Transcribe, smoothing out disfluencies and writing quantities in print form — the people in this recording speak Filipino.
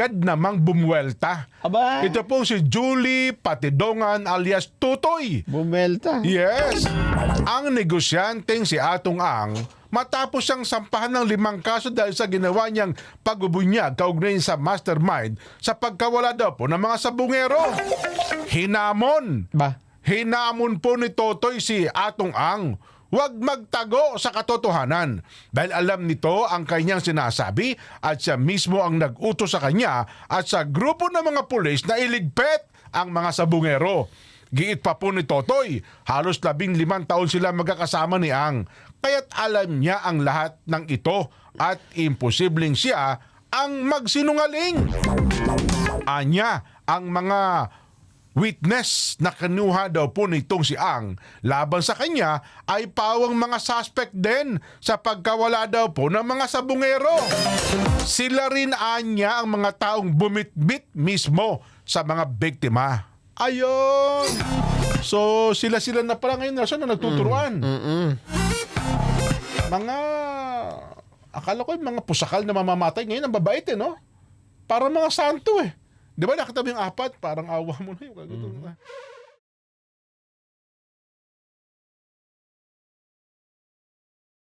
agad namang bumuelta. Aba, Ito po si Julie Patidongan alias Tutoy. bumelta. Yes, ang negosyanteng si Atong Ang matapos siyang sampahan ng 5 kaso dahil sa ginawa niyang pagbubunyag kaugnay sa mastermind sa pagkawala daw po ng mga sabungero. Hinamon po ni Totoy si Atong Ang. Huwag magtago sa katotohanan dahil alam nito ang kanyang sinasabi at siya mismo ang nag-utos sa kanya at sa grupo ng mga pulis na iligpit ang mga sabungero. Giit pa po ni Totoy, halos 15 taon sila magkakasama ni Ang. Kaya't alam niya ang lahat ng ito at imposibleng siya ang magsinungaling. Anya, ang mga witness na kinuha daw po nitong si Ang laban sa kanya ay pawang mga suspect din sa pagkawala daw po ng mga sabungero. Sila rin anya ang mga taong bumitbit mismo sa mga biktima. Ayon! So sila-sila na pala ngayon na nagtuturuan. Mga akala ko yung mga pusakal na mamamatay ngayon ang babait no? Para mga santo Di ba nakita mo yung 4? Parang awa mo na yung